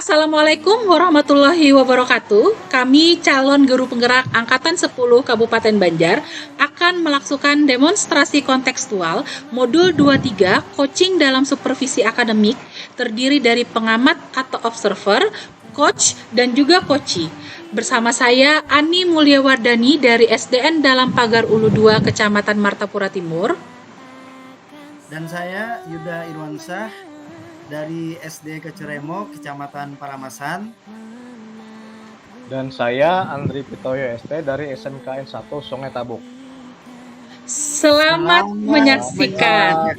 Assalamualaikum warahmatullahi wabarakatuh. Kami calon guru penggerak Angkatan 10 Kabupaten Banjar akan melakukan demonstrasi kontekstual modul 23 coaching dalam supervisi akademik terdiri dari pengamat atau observer, coach, dan juga coachee. Bersama saya Ani Mulyawardani dari SDN Dalam Pagar Ulu 2 Kecamatan Martapura Timur. Dan saya Yuda Irwansyah dari SD Keceremo, Kecamatan Paramasan. Dan saya Andri Pitoyo ST dari SMKN 1 Sungai Tabuk. Selamat menyaksikan.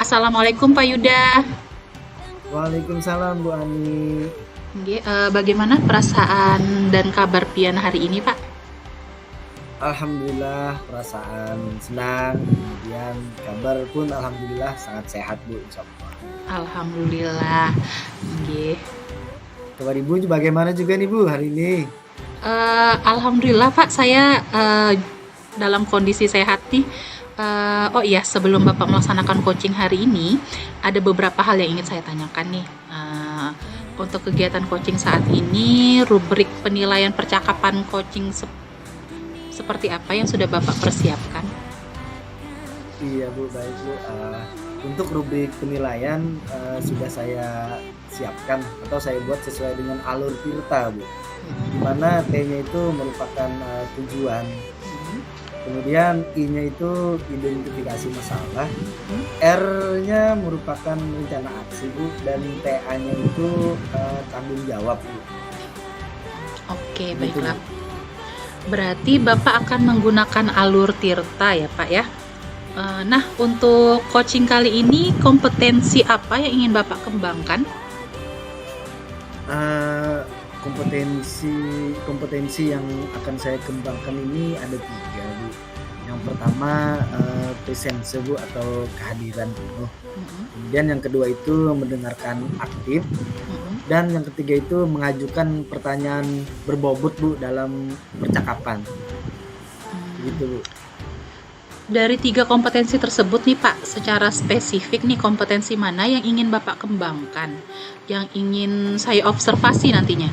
Assalamualaikum Pak Yuda. Waalaikumsalam Bu Ani. Bagaimana perasaan dan kabar Pian hari ini, Pak? Alhamdulillah perasaan senang, kemudian kabar pun alhamdulillah sangat sehat Bu, insyaallah. Alhamdulillah. Kabar Ibu bagaimana juga nih Bu hari ini? Alhamdulillah Pak, saya dalam kondisi sehat nih. Oh iya, sebelum Bapak melaksanakan coaching hari ini, ada beberapa hal yang ingin saya tanyakan nih. Untuk kegiatan coaching saat ini, rubrik penilaian percakapan coaching seperti apa yang sudah Bapak persiapkan? Iya Bu, baik Bu. Untuk rubrik penilaian sudah saya siapkan atau saya buat sesuai dengan alur Tirta Bu. Di mana T-nya itu merupakan tujuan. Kemudian I-nya itu identifikasi masalah, R-nya merupakan rencana aksi Bu, dan TA-nya itu tanggung jawab Bu. Oke, baiklah. Berarti Bapak akan menggunakan alur Tirta ya Pak ya. Nah, untuk coaching kali ini kompetensi apa yang ingin Bapak kembangkan? Kompetensi yang akan saya kembangkan ini ada 3 Bu. Yang pertama presence Bu atau kehadiran penuh. Kemudian yang kedua itu mendengarkan aktif. Dan yang ketiga itu mengajukan pertanyaan berbobot Bu dalam percakapan. Gitu Bu. Dari 3 kompetensi tersebut nih Pak, secara spesifik nih kompetensi mana yang ingin Bapak kembangkan? Yang ingin saya observasi nantinya?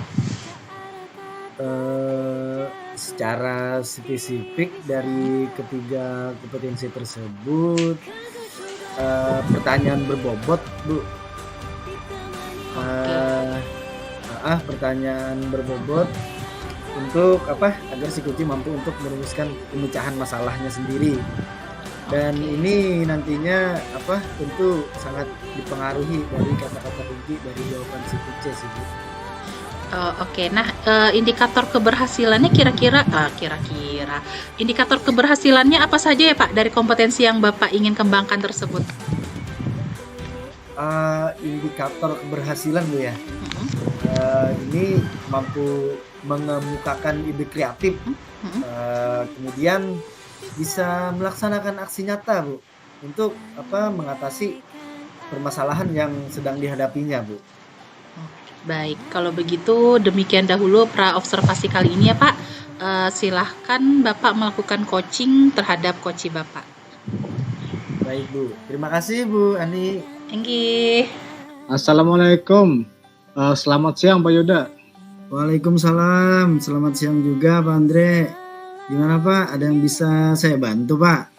Secara spesifik dari ketiga kompetensi tersebut, pertanyaan berbobot Bu. Pertanyaan berbobot untuk apa? Agar si coaching mampu untuk merumuskan pemecahan masalahnya sendiri. Dan ini nantinya tentu sangat dipengaruhi dari kata-kata kunci dari jawaban si coaching sih Bu. Oke. Nah, indikator keberhasilannya kira-kira indikator keberhasilannya apa saja ya Pak dari kompetensi yang Bapak ingin kembangkan tersebut? Indikator keberhasilan Bu ya. Ini mampu mengemukakan ide kreatif, kemudian bisa melaksanakan aksi nyata Bu untuk mengatasi permasalahan yang sedang dihadapinya Bu. Baik, kalau begitu demikian dahulu pra-observasi kali ini ya Pak. Silahkan Bapak melakukan coaching terhadap coachee Bapak. Baik Bu, terima kasih Bu Ani. Enggih. Assalamualaikum. Selamat siang Pak Yuda. Waalaikumsalam. Selamat siang juga Pak Andre. Gimana Pak? Ada yang bisa saya bantu Pak?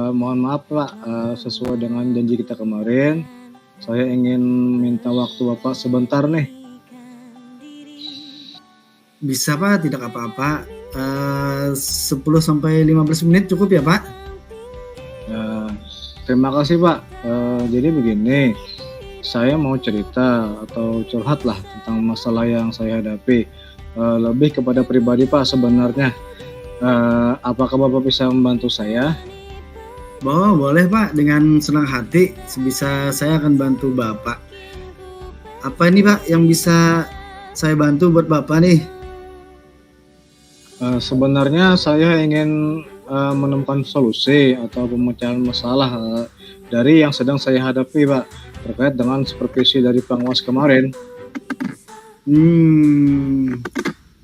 Mohon maaf Pak, sesuai dengan janji kita kemarin, saya ingin minta waktu Bapak sebentar nih. Bisa Pak, tidak apa-apa. 10-15 menit cukup ya Pak? Terima kasih Pak. Jadi begini, saya mau cerita atau curhat lah tentang masalah yang saya hadapi. Lebih kepada pribadi Pak sebenarnya. Apakah Bapak bisa membantu saya? Boleh Pak, dengan senang hati. Sebisa saya akan bantu Bapak. Apa ini Pak yang bisa saya bantu buat Bapak nih? Sebenarnya saya ingin menemukan solusi atau pemecahan masalah dari yang sedang saya hadapi Pak, terkait dengan supervisi dari pengawas kemarin.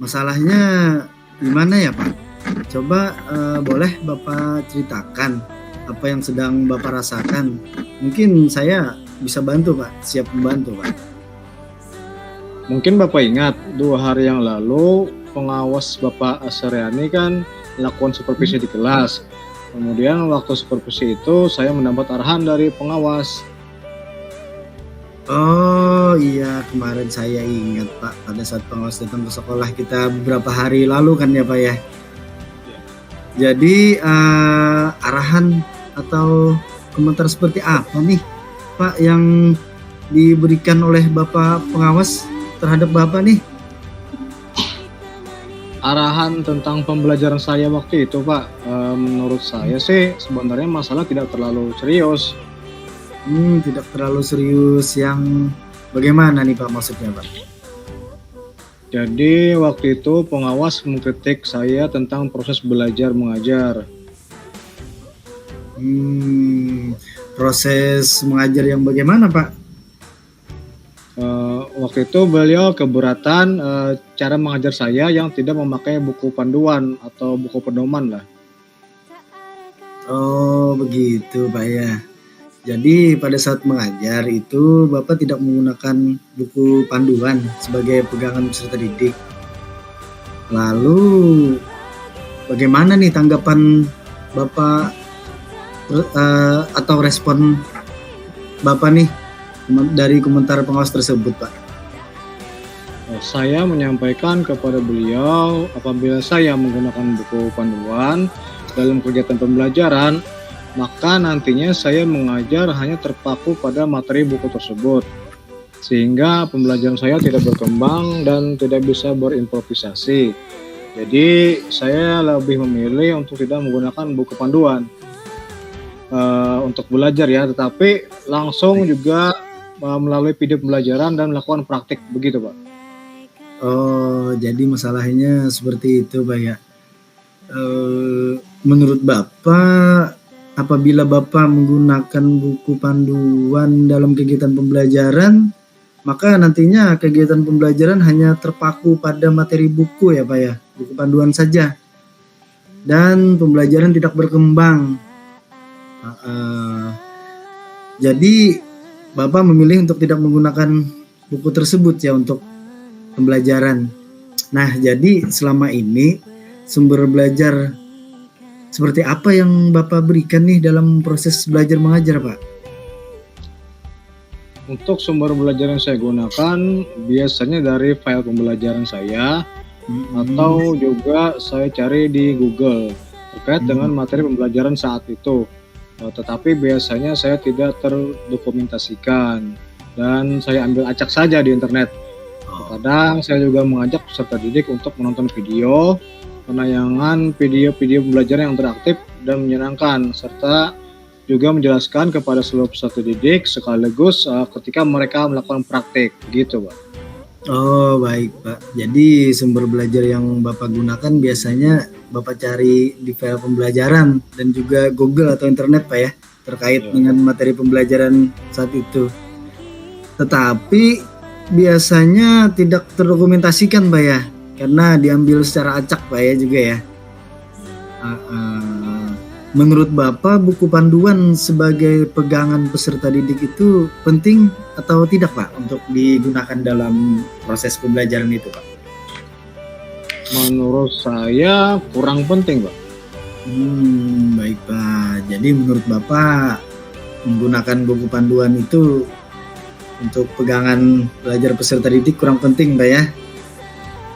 masalahnya gimana ya Pak? Coba boleh Bapak ceritakan apa yang sedang Bapak rasakan. Mungkin saya bisa bantu Pak, siap membantu Pak. Mungkin Bapak ingat 2 hari yang lalu pengawas Bapak Asaryani kan melakukan supervisi di kelas. Kemudian waktu supervisi itu saya mendapat arahan dari pengawas. Oh iya, kemarin saya ingat Pak, pada saat pengawas datang ke sekolah kita beberapa hari lalu kan ya Pak ya. Jadi arahan atau komentar seperti apa nih Pak yang diberikan oleh Bapak pengawas terhadap Bapak nih? Arahan tentang pembelajaran saya waktu itu Pak, menurut saya sih sebenarnya masalah tidak terlalu serius. Tidak terlalu serius, yang bagaimana nih Pak maksudnya Pak? Jadi waktu itu pengawas mengkritik saya tentang proses belajar mengajar. Proses mengajar yang bagaimana Pak? Waktu itu beliau keberatan cara mengajar saya yang tidak memakai buku panduan atau buku pedoman lah. Oh begitu Pak ya. Jadi pada saat mengajar itu Bapak tidak menggunakan buku panduan sebagai pegangan peserta didik. Lalu bagaimana nih tanggapan Bapak atau respon Bapak nih dari komentar pengawas tersebut Pak? Saya menyampaikan kepada beliau apabila saya menggunakan buku panduan dalam kegiatan pembelajaran, maka nantinya saya mengajar hanya terpaku pada materi buku tersebut, sehingga pembelajaran saya tidak berkembang dan tidak bisa berimprovisasi. Jadi saya lebih memilih untuk tidak menggunakan buku panduan untuk belajar ya, tetapi langsung juga melalui video pembelajaran dan melakukan praktik, begitu Pak. Oh, jadi masalahnya seperti itu Pak ya. Menurut Bapak, apabila Bapak menggunakan buku panduan dalam kegiatan pembelajaran, maka nantinya kegiatan pembelajaran hanya terpaku pada materi buku ya Pak ya, buku panduan saja, dan pembelajaran tidak berkembang. Jadi Bapak memilih untuk tidak menggunakan buku tersebut ya untuk pembelajaran. Nah, jadi selama ini sumber belajar seperti apa yang Bapak berikan nih dalam proses belajar mengajar, Pak? Untuk sumber belajar yang saya gunakan biasanya dari file pembelajaran saya atau juga saya cari di Google terkait dengan materi pembelajaran saat itu. Tetapi biasanya saya tidak terdokumentasikan dan saya ambil acak saja di internet. Kadang saya juga mengajak peserta didik untuk menonton video penayangan video-video pembelajaran yang interaktif dan menyenangkan, serta juga menjelaskan kepada seluruh peserta didik sekaligus ketika mereka melakukan praktik, gitu Pak. Oh baik Pak, jadi sumber belajar yang Bapak gunakan biasanya Bapak cari di file pembelajaran dan juga Google atau internet Pak ya, terkait dengan materi pembelajaran saat itu. Tetapi biasanya tidak terdokumentasikan Pak ya, karena diambil secara acak Pak ya juga ya. Menurut Bapak buku panduan sebagai pegangan peserta didik itu penting atau tidak Pak untuk digunakan dalam proses pembelajaran itu Pak? Menurut saya kurang penting Pak. Baik Pak, jadi menurut Bapak menggunakan buku panduan itu untuk pegangan belajar peserta didik kurang penting Pak ya.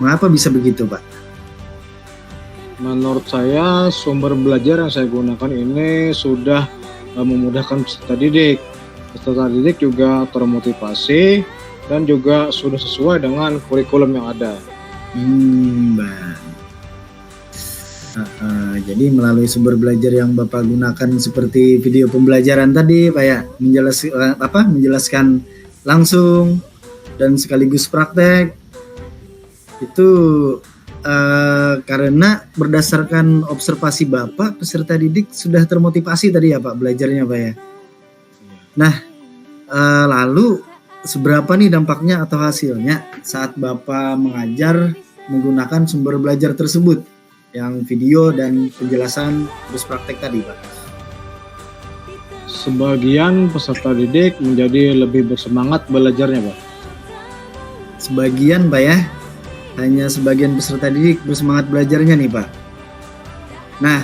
Mengapa bisa begitu Pak? Menurut saya sumber belajar yang saya gunakan ini sudah memudahkan peserta didik. Peserta didik juga termotivasi dan juga sudah sesuai dengan kurikulum yang ada. Jadi melalui sumber belajar yang Bapak gunakan seperti video pembelajaran tadi Pak ya, menjelaskan langsung dan sekaligus praktek itu karena berdasarkan observasi Bapak, peserta didik sudah termotivasi tadi ya Pak belajarnya Pak ya. Nah, lalu seberapa nih dampaknya atau hasilnya saat Bapak mengajar menggunakan sumber belajar tersebut, yang video dan penjelasan terus praktek tadi, Pak? Sebagian peserta didik menjadi lebih bersemangat belajarnya, Pak. Sebagian, Pak ya, hanya sebagian peserta didik bersemangat belajarnya nih, Pak. Nah,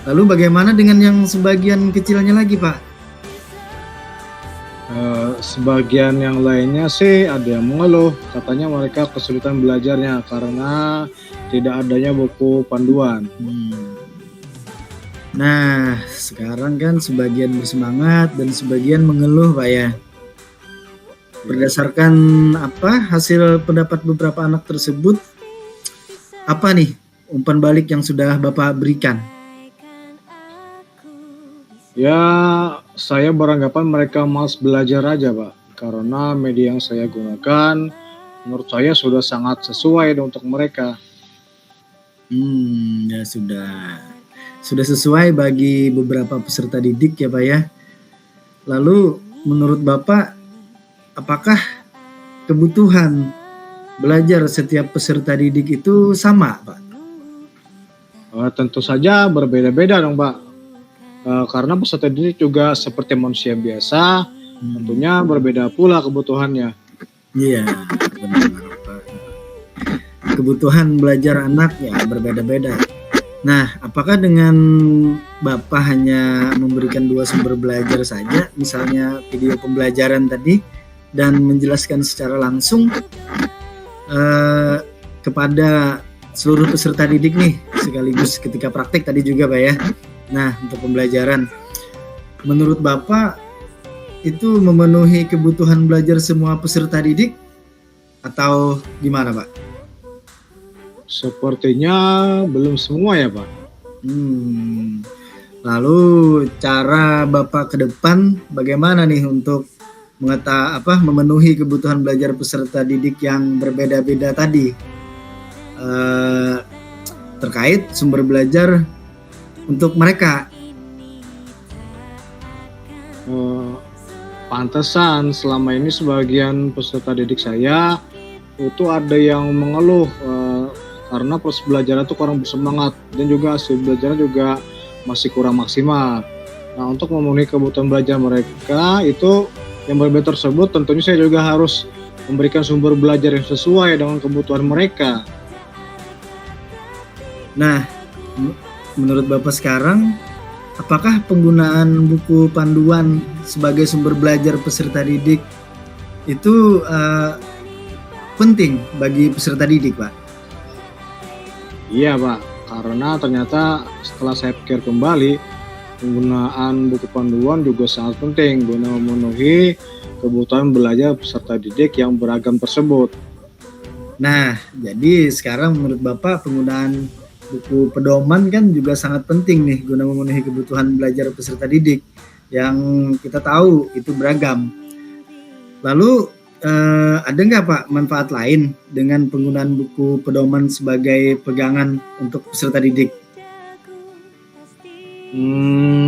lalu bagaimana dengan yang sebagian kecilnya lagi, Pak? Sebagian yang lainnya sih ada yang mengeluh, katanya mereka kesulitan belajarnya karena tidak adanya buku panduan. Nah, sekarang kan sebagian bersemangat dan sebagian mengeluh, Pak ya. Berdasarkan apa hasil pendapat beberapa anak tersebut, apa nih umpan balik yang sudah Bapak berikan? Ya, saya beranggapan mereka malas belajar aja, Pak. Karena media yang saya gunakan menurut saya sudah sangat sesuai untuk mereka. Ya sudah sesuai bagi beberapa peserta didik ya, Pak ya. Lalu menurut Bapak, apakah kebutuhan belajar setiap peserta didik itu sama, Pak? Tentu saja berbeda-beda dong, Pak. Karena peserta didik juga seperti manusia biasa, tentunya berbeda pula kebutuhannya. Iya, benar, Pak. Kebutuhan belajar anak ya berbeda-beda. Nah, apakah dengan Bapak hanya memberikan 2 sumber belajar saja, misalnya video pembelajaran tadi, dan menjelaskan secara langsung kepada seluruh peserta didik nih, sekaligus ketika praktek tadi juga, Pak ya. Nah, untuk pembelajaran, menurut Bapak itu memenuhi kebutuhan belajar semua peserta didik atau gimana, Pak? Sepertinya belum semua ya, Pak. Lalu cara Bapak ke depan bagaimana nih untuk memenuhi kebutuhan belajar peserta didik yang berbeda-beda tadi, terkait sumber belajar untuk mereka? Pantesan selama ini sebagian peserta didik saya itu ada yang mengeluh karena proses belajar itu kurang bersemangat dan juga hasil belajarnya juga masih kurang maksimal. Nah, untuk memenuhi kebutuhan belajar mereka itu yang berbeda tersebut, tentunya saya juga harus memberikan sumber belajar yang sesuai dengan kebutuhan mereka. Nah, menurut Bapak sekarang, apakah penggunaan buku panduan sebagai sumber belajar peserta didik itu penting bagi peserta didik, Pak? Iya, Pak, karena ternyata setelah saya pikir kembali, penggunaan buku panduan juga sangat penting guna memenuhi kebutuhan belajar peserta didik yang beragam tersebut. Nah, jadi sekarang menurut Bapak penggunaan buku pedoman kan juga sangat penting nih guna memenuhi kebutuhan belajar peserta didik yang kita tahu itu beragam. Lalu ada nggak, Pak, manfaat lain dengan penggunaan buku pedoman sebagai pegangan untuk peserta didik?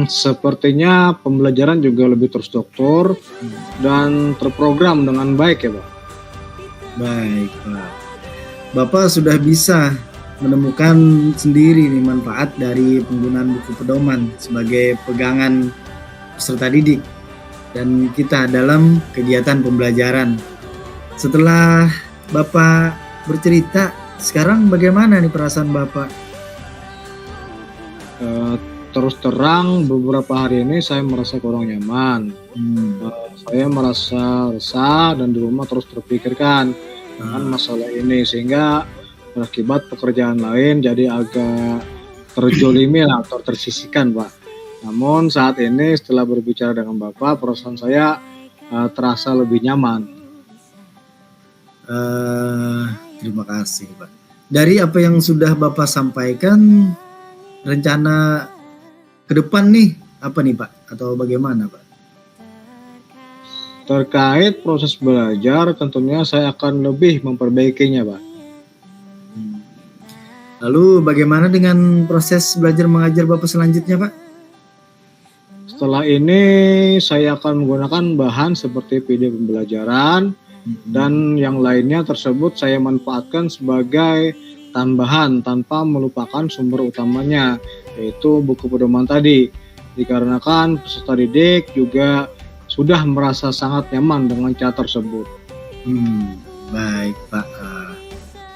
Sepertinya pembelajaran juga lebih terstruktur dan terprogram dengan baik ya, Pak. Baik, Pak. Bapak sudah bisa menemukan sendiri nih manfaat dari penggunaan buku pedoman sebagai pegangan peserta didik dan kita dalam kegiatan pembelajaran. Setelah Bapak bercerita, sekarang bagaimana nih perasaan Bapak? Terus terang beberapa hari ini saya merasa kurang nyaman. Saya merasa resah dan di rumah terus terpikirkan dengan masalah ini sehingga berakibat pekerjaan lain jadi agak terjolimi atau tersisihkan, Pak. Namun saat ini setelah berbicara dengan Bapak, perasaan saya terasa lebih nyaman. Terima kasih, Pak. Dari apa yang sudah Bapak sampaikan, rencana ke depan nih apa nih, Pak? Atau bagaimana, Pak? Terkait proses belajar, tentunya saya akan lebih memperbaikinya, Pak. Lalu bagaimana dengan proses belajar mengajar Bapak selanjutnya, Pak? Setelah ini saya akan menggunakan bahan seperti video pembelajaran dan yang lainnya tersebut saya manfaatkan sebagai tambahan tanpa melupakan sumber utamanya, yaitu buku pedoman tadi. Dikarenakan peserta didik juga sudah merasa sangat nyaman dengan cara tersebut. Baik Pak.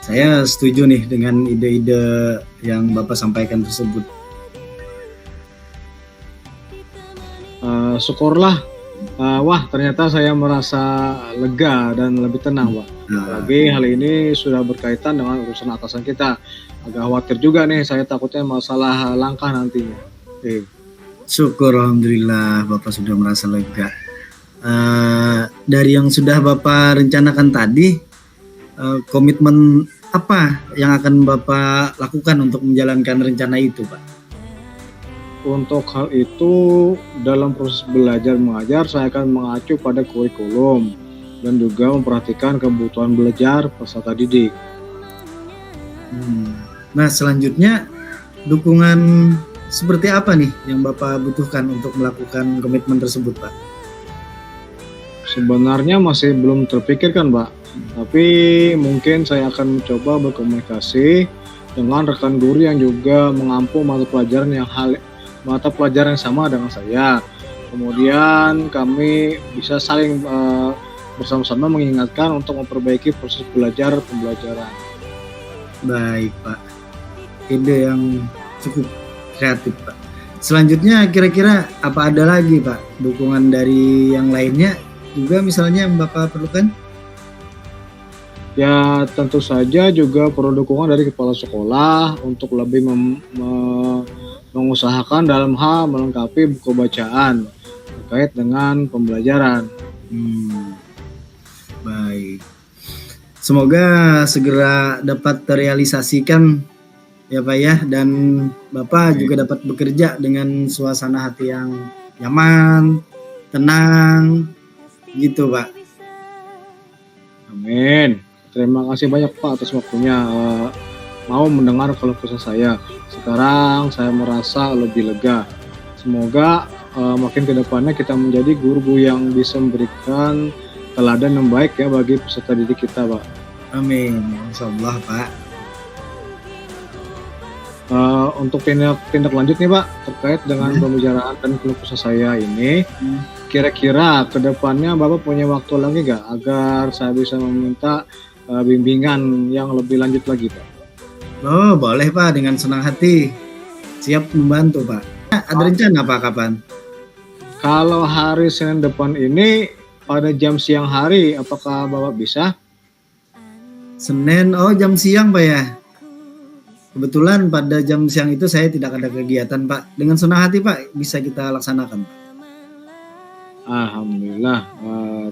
Saya setuju nih dengan ide-ide yang Bapak sampaikan tersebut. Syukurlah, wah ternyata saya merasa lega dan lebih tenang, Pak. Apalagi hal ini sudah berkaitan dengan urusan atasan kita. Agak khawatir juga nih, saya takutnya masalah langkah nantinya. Syukur, alhamdulillah Bapak sudah merasa lega. Dari yang sudah Bapak rencanakan tadi, komitmen apa yang akan Bapak lakukan untuk menjalankan rencana itu, Pak? Untuk hal itu, dalam proses belajar mengajar, saya akan mengacu pada kurikulum dan juga memperhatikan kebutuhan belajar peserta didik. Nah, selanjutnya dukungan seperti apa nih yang Bapak butuhkan untuk melakukan komitmen tersebut, Pak? Sebenarnya masih belum terpikirkan, Pak. Tapi mungkin saya akan mencoba berkomunikasi dengan rekan guru yang juga mengampu mata pelajaran yang sama dengan saya. Kemudian kami bisa saling bersama-sama mengingatkan untuk memperbaiki proses pembelajaran. Baik, Pak. Ide yang cukup kreatif, Pak. Selanjutnya kira-kira apa ada lagi, Pak, dukungan dari yang lainnya juga misalnya yang Bapak perlukan? Ya, tentu saja juga perlu dukungan dari kepala sekolah untuk lebih mengusahakan dalam hal melengkapi buku bacaan terkait dengan pembelajaran. Baik. Semoga segera dapat terrealisasikan ya Pak ya, dan Bapak juga dapat bekerja dengan suasana hati yang nyaman, tenang, gitu Pak. Amin. Terima kasih banyak Pak atas waktunya mau mendengar keluh kesah saya. Sekarang saya merasa lebih lega. Semoga makin ke depannya kita menjadi guru yang bisa memberikan teladan yang baik ya bagi peserta didik kita, Pak. Amin. Insyaallah, Pak. Untuk tindak lanjut nih Pak, terkait dengan pembicaraan dan keluh kesah saya ini, kira-kira ke depannya Bapak punya waktu lagi nggak agar saya bisa meminta bimbingan yang lebih lanjut lagi, Pak? Oh, boleh Pak, dengan senang hati. Siap membantu, Pak. Ada rencana Pak kapan? Kalau hari Senin depan ini pada jam siang hari, apakah Bapak bisa? Senin, jam siang Pak ya? Kebetulan pada jam siang itu saya tidak ada kegiatan Pak. Dengan senang hati Pak, bisa kita laksanakan Pak. Alhamdulillah,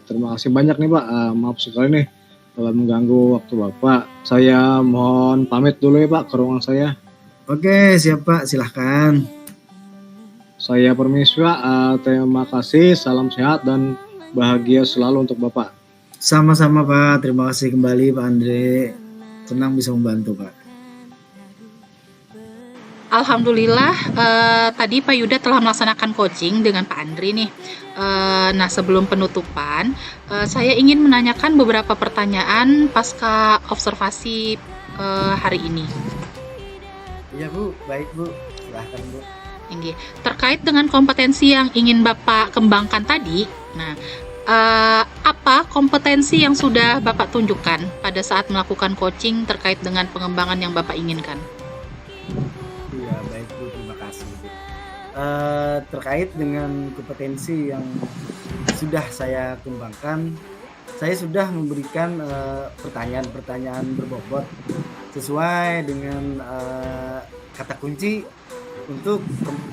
terima kasih banyak nih Pak. Maaf sekali nih kalau mengganggu waktu Bapak. Saya mohon pamit dulu ya Pak ke ruangan saya. Oke, siap Pak, silahkan. Saya permisi Pak, terima kasih, salam sehat dan bahagia selalu untuk Bapak. Sama-sama Pak, terima kasih kembali Pak Andre. Senang bisa membantu Pak. Alhamdulillah, tadi Pak Yuda telah melaksanakan coaching dengan Pak Andri nih. Nah, sebelum penutupan, saya ingin menanyakan beberapa pertanyaan pasca observasi hari ini. Iya Bu, baik Bu, silahkan Bu. Ini terkait dengan kompetensi yang ingin Bapak kembangkan tadi. Nah, apa kompetensi yang sudah Bapak tunjukkan pada saat melakukan coaching terkait dengan pengembangan yang Bapak inginkan? Iya, baik Bu, terima kasih Bu. Terkait dengan kompetensi yang sudah saya kembangkan, saya sudah memberikan pertanyaan-pertanyaan berbobot sesuai dengan kata kunci untuk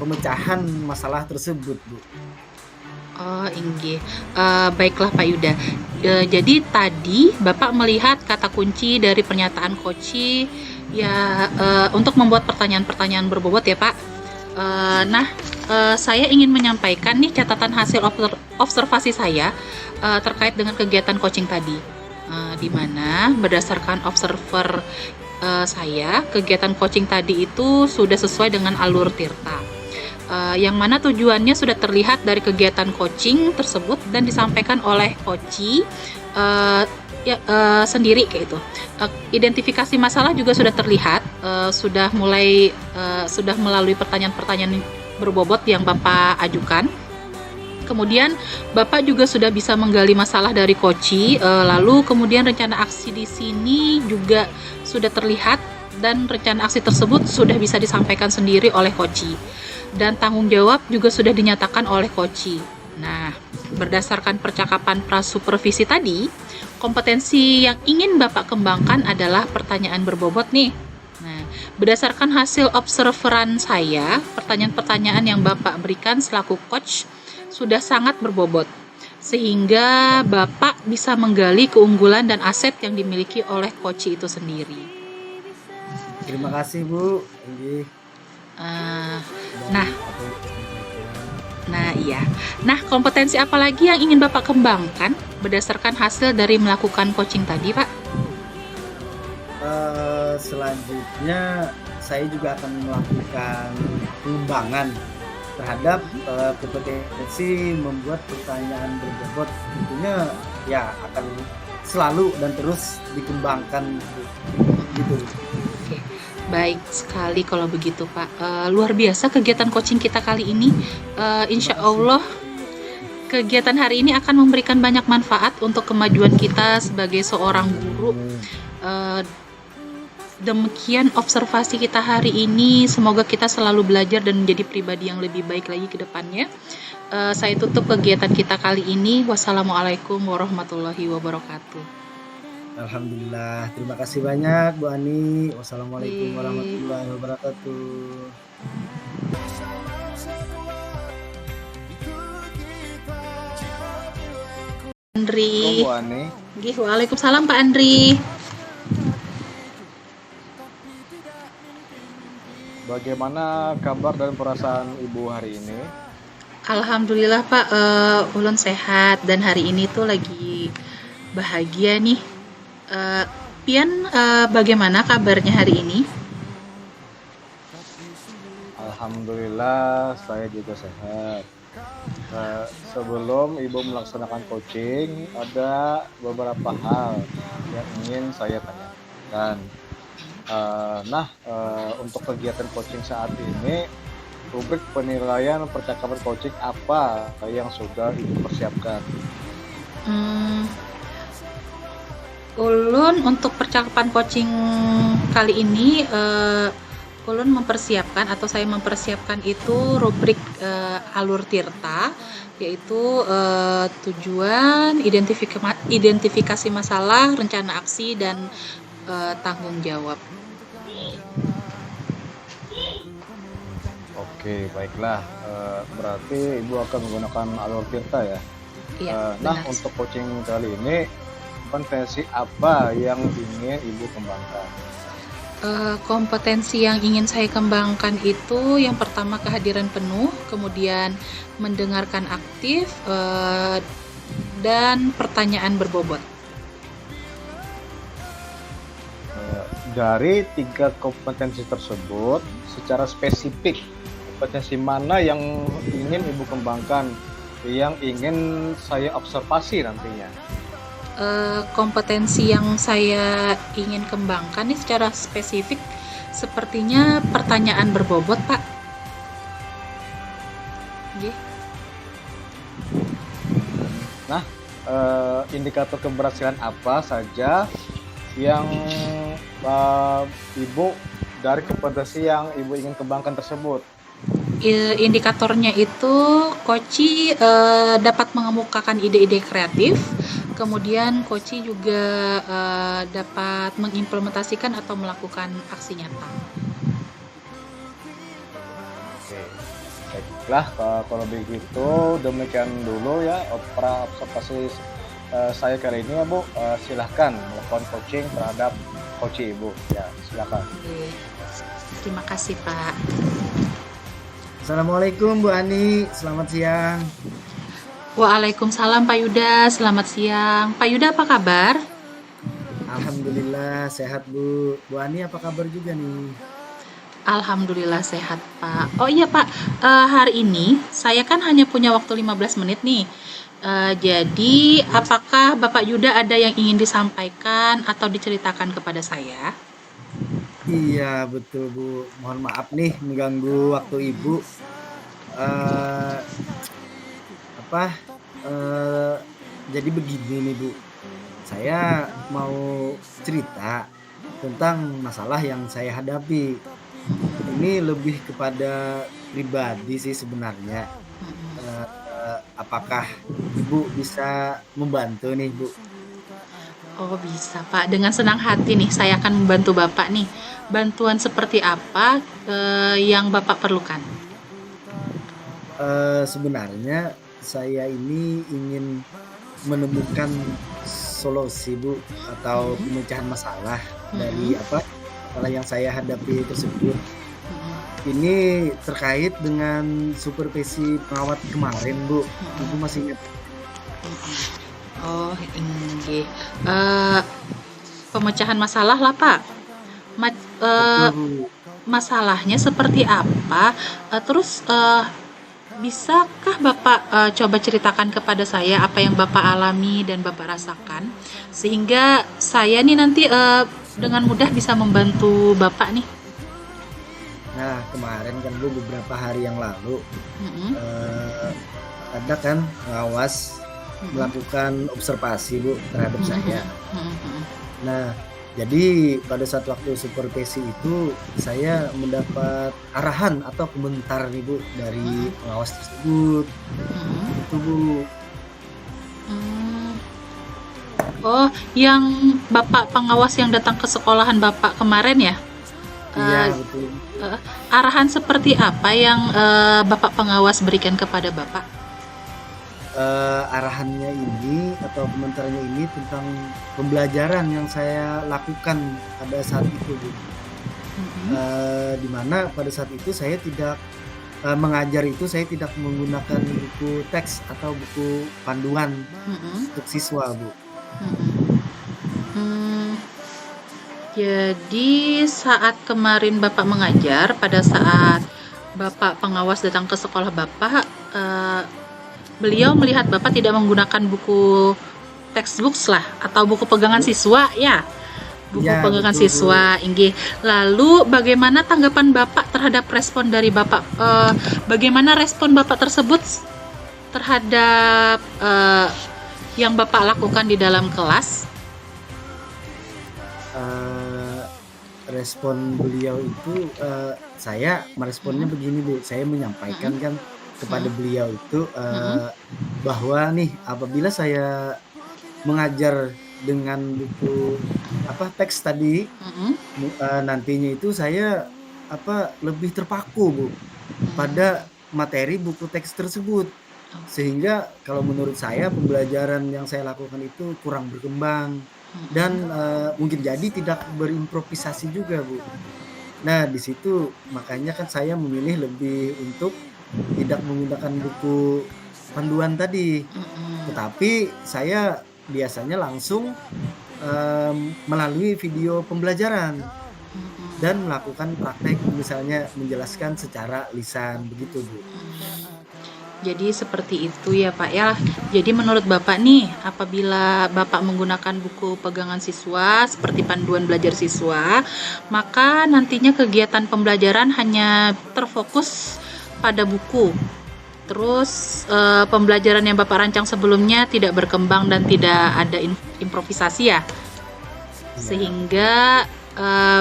pemecahan masalah tersebut, Bu. Oh, inggih. Baiklah Pak Yuda. Jadi tadi Bapak melihat kata kunci dari pernyataan coach ya untuk membuat pertanyaan-pertanyaan berbobot ya Pak. Saya ingin menyampaikan nih catatan hasil observasi saya terkait dengan kegiatan coaching tadi. Di mana berdasarkan observer saya, kegiatan coaching tadi itu sudah sesuai dengan alur Tirta. yang mana tujuannya sudah terlihat dari kegiatan coaching tersebut dan disampaikan oleh coach sendiri kayak itu. Identifikasi masalah juga sudah terlihat, sudah melalui pertanyaan-pertanyaan berbobot yang Bapak ajukan. Kemudian Bapak juga sudah bisa menggali masalah dari coach, lalu kemudian rencana aksi di sini juga sudah terlihat dan rencana aksi tersebut sudah bisa disampaikan sendiri oleh coach. Dan tanggung jawab juga sudah dinyatakan oleh coach. Nah, berdasarkan percakapan prasupervisi tadi, kompetensi yang ingin Bapak kembangkan adalah pertanyaan berbobot nih. Nah, berdasarkan hasil observeran saya, pertanyaan-pertanyaan yang Bapak berikan selaku coach sudah sangat berbobot, sehingga Bapak bisa menggali keunggulan dan aset yang dimiliki oleh coach itu sendiri. Terima kasih Bu. Iya. Nah, kompetensi apa lagi yang ingin Bapak kembangkan berdasarkan hasil dari melakukan coaching tadi, Pak? Selanjutnya saya juga akan melakukan pengembangan terhadap kompetensi membuat pertanyaan berbobot. Tentunya ya akan selalu dan terus dikembangkan gitu. Oke, baik sekali kalau begitu Pak. Luar biasa kegiatan coaching kita kali ini. Insya Allah kegiatan hari ini akan memberikan banyak manfaat untuk kemajuan kita sebagai seorang guru. Demikian observasi kita hari ini. Semoga kita selalu belajar dan menjadi pribadi yang lebih baik lagi ke depannya. Saya tutup kegiatan kita kali ini. Wassalamualaikum warahmatullahi wabarakatuh. Alhamdulillah. Terima kasih banyak Bu Ani. Wassalamualaikum warahmatullahi wabarakatuh. Andri. Bu Ani. Waalaikumsalam Pak Andri. Bagaimana kabar dan perasaan Ibu hari ini? Alhamdulillah Pak, ulun sehat dan hari ini tuh lagi bahagia nih. Pian, bagaimana kabarnya hari ini? Alhamdulillah saya juga sehat. Sebelum Ibu melaksanakan coaching, ada beberapa hal yang ingin saya tanyakan. Untuk kegiatan coaching saat ini, rubrik penilaian percakapan coaching apa yang sudah Ibu persiapkan? Ulun untuk percakapan coaching kali ini, ulun mempersiapkan atau saya mempersiapkan itu rubrik alur tirta, yaitu tujuan, identifikasi masalah, rencana aksi, dan tanggung jawab. Oke, baiklah. Berarti Ibu akan menggunakan alur tirta ya? Iya, benar. Untuk coaching kali ini, kompetensi apa yang ingin Ibu kembangkan? Kompetensi yang ingin saya kembangkan itu yang pertama kehadiran penuh, kemudian mendengarkan aktif, dan pertanyaan berbobot. Dari 3 kompetensi tersebut, secara spesifik, kompetensi mana yang ingin Ibu kembangkan, yang ingin saya observasi nantinya? Kompetensi yang saya ingin kembangkan nih secara spesifik, sepertinya pertanyaan berbobot, Pak. Nah, indikator keberhasilan apa saja yang Ibu dari kompetensi yang Ibu ingin kembangkan tersebut? Indikatornya itu coach dapat mengemukakan ide-ide kreatif, kemudian coach juga dapat mengimplementasikan atau melakukan aksi nyata. Oke, baiklah, kalau begitu demikian dulu ya observasi saya kali ini ya Bu. Silahkan melakukan coaching terhadap coach Ibu ya, silakan. Oke. Terima kasih Pak. Assalamualaikum Bu Ani, selamat siang. Waalaikumsalam Pak Yuda, selamat siang. Pak Yuda apa kabar? Alhamdulillah sehat Bu. Bu Ani apa kabar juga nih? Alhamdulillah sehat, Pak. Oh iya, Pak. Hari ini saya kan hanya punya waktu 15 menit nih. Jadi, apakah Bapak Yuda ada yang ingin disampaikan atau diceritakan kepada saya? Iya, betul, Bu. Mohon maaf nih mengganggu waktu Ibu. Eh, apa? eh, jadi begini nih, Bu. Saya mau cerita tentang masalah yang saya hadapi. Ini lebih kepada pribadi sih sebenarnya. Apakah Ibu bisa membantu nih, Bu? Oh, bisa, Pak. Dengan senang hati nih, saya akan membantu Bapak nih. Bantuan seperti apa yang Bapak perlukan? Sebenarnya saya ini ingin menemukan solusi, Bu, atau Mhm, pemecahan masalah dari mhm, masalah yang saya hadapi tersebut. mhm, Ini terkait dengan supervisi pengawas kemarin, Bu. Ibu mhm, masih ingat? mhm. Oh, inggih. Eh, Pemecahan masalah lah, Pak. Ma- Betul, eh, Bu. Masalahnya seperti apa? Terus bisakah Bapak coba ceritakan kepada saya apa yang Bapak alami dan Bapak rasakan, sehingga saya nih nanti dengan mudah bisa membantu Bapak nih. Nah, kemarin kan, Bu, beberapa hari yang lalu Mm-mm, eh, ada kan pengawas mm-mm, melakukan observasi, Bu, terhadap mm-mm, saya. mm-mm, Nah, jadi pada saat waktu supervisi itu saya mendapat arahan atau komentar nih, Bu, dari mm-mm, pengawas tersebut. mm-mm, Itu, Bu. mm. Oh, yang Bapak pengawas yang datang ke sekolahan Bapak kemarin ya? Iya, Eh, betul. Arahan seperti apa yang Bapak pengawas berikan kepada Bapak? Arahannya ini atau komentarnya ini tentang pembelajaran yang saya lakukan pada saat itu, Bu. Mm-mm, Di mana pada saat itu saya tidak mengajar itu saya tidak menggunakan buku teks atau buku panduan mm-mm, untuk siswa, Bu. mm-mm. Hmm, jadi saat kemarin Bapak mengajar, pada saat Bapak pengawas datang ke sekolah Bapak, eh, beliau melihat Bapak tidak menggunakan buku textbooks lah atau buku pegangan siswa ya, buku Iya, pegangan betul, Bu. siswa, inggih. Lalu bagaimana tanggapan Bapak terhadap respon dari Bapak? Bagaimana respon Bapak tersebut terhadap yang Bapak lakukan di dalam kelas? Eh, Respon beliau itu saya meresponnya Mm-mm, begini, Bu. Saya menyampaikan mm-mm, kan kepada mm-mm, beliau itu mm-mm, bahwa nih apabila saya mengajar dengan buku teks tadi mm-mm, nantinya itu saya lebih terpaku, Bu, mm-mm. pada materi buku teks tersebut. Sehingga kalau menurut saya pembelajaran yang saya lakukan itu kurang berkembang dan mungkin jadi tidak berimprovisasi juga, Bu. Nah, di situ makanya kan saya memilih lebih untuk tidak menggunakan buku panduan tadi, tetapi saya biasanya langsung melalui video pembelajaran dan melakukan praktek misalnya menjelaskan secara lisan begitu, Bu. Jadi seperti itu ya Pak ya. Jadi menurut Bapak nih, apabila Bapak menggunakan buku pegangan siswa seperti panduan belajar siswa, maka nantinya kegiatan pembelajaran hanya terfokus pada buku. Terus pembelajaran yang Bapak rancang sebelumnya tidak berkembang dan tidak ada improvisasi ya. Iya, Sehingga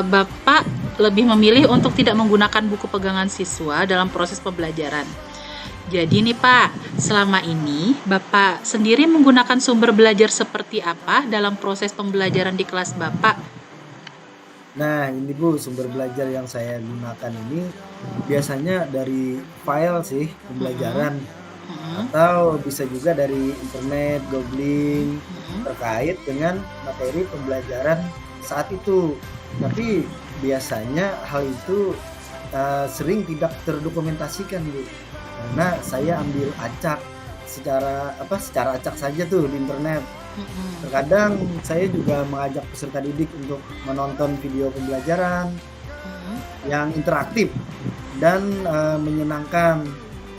Bapak lebih memilih untuk tidak menggunakan buku pegangan siswa dalam proses pembelajaran. Jadi nih Pak, selama ini Bapak sendiri menggunakan sumber belajar seperti apa dalam proses pembelajaran di kelas Bapak? nah ini, Bu, sumber belajar yang saya gunakan ini biasanya dari file sih Mm-mm, pembelajaran mm-mm, atau bisa juga dari internet, googling mm-mm, terkait dengan materi pembelajaran saat itu. Tapi biasanya hal itu sering tidak terdokumentasikan, Bu. Karena saya ambil acak secara acak saja tuh di internet. mm-mm, Terkadang saya juga mengajak peserta didik untuk menonton video pembelajaran yang interaktif dan menyenangkan,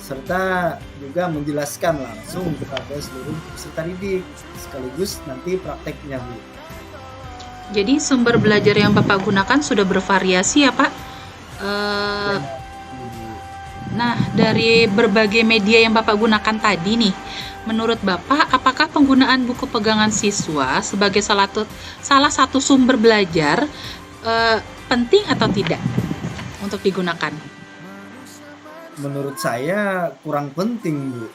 serta juga menjelaskan langsung kepada seluruh peserta didik sekaligus nanti prakteknya, Bu. Jadi sumber belajar yang Bapak gunakan sudah bervariasi ya Pak? Eh, Nah, dari berbagai media yang Bapak gunakan tadi nih, menurut Bapak, apakah penggunaan buku pegangan siswa sebagai salah satu sumber belajar penting atau tidak untuk digunakan? Menurut saya kurang penting, Bu.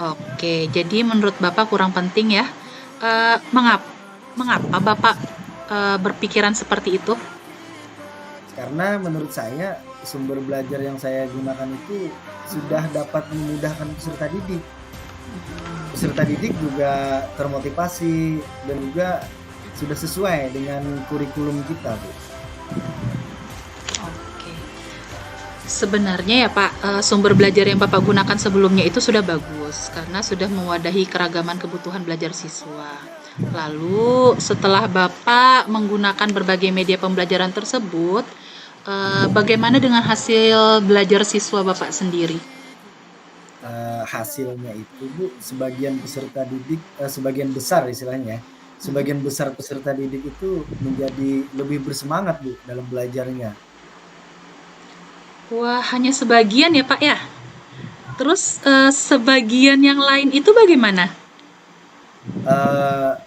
Oke, jadi menurut Bapak kurang penting ya. Mengapa Bapak berpikiran seperti itu? Karena menurut saya sumber belajar yang saya gunakan itu sudah dapat memudahkan peserta didik. Peserta didik juga termotivasi dan juga sudah sesuai dengan kurikulum kita, Bu. Oke. Sebenarnya ya Pak, sumber belajar yang Bapak gunakan sebelumnya itu sudah bagus karena sudah mewadahi keragaman kebutuhan belajar siswa. Lalu setelah Bapak menggunakan berbagai media pembelajaran tersebut, bagaimana dengan hasil belajar siswa Bapak sendiri? Hasilnya itu, Bu, sebagian peserta didik, sebagian besar istilahnya, sebagian besar peserta didik itu menjadi lebih bersemangat, Bu, dalam belajarnya. Wah, hanya sebagian ya Pak ya? Terus sebagian yang lain itu bagaimana?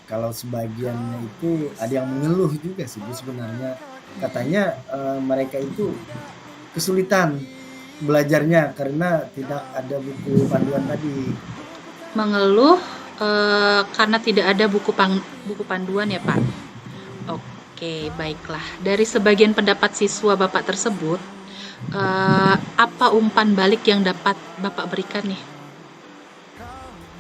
Kalau sebagiannya itu ada yang mengeluh juga sih, Bu, sebenarnya. Katanya mereka itu kesulitan belajarnya karena tidak ada buku panduan tadi. Mengeluh karena tidak ada buku panduan ya Pak? Oke, baiklah. Dari sebagian pendapat siswa Bapak tersebut, apa umpan balik yang dapat Bapak berikan nih?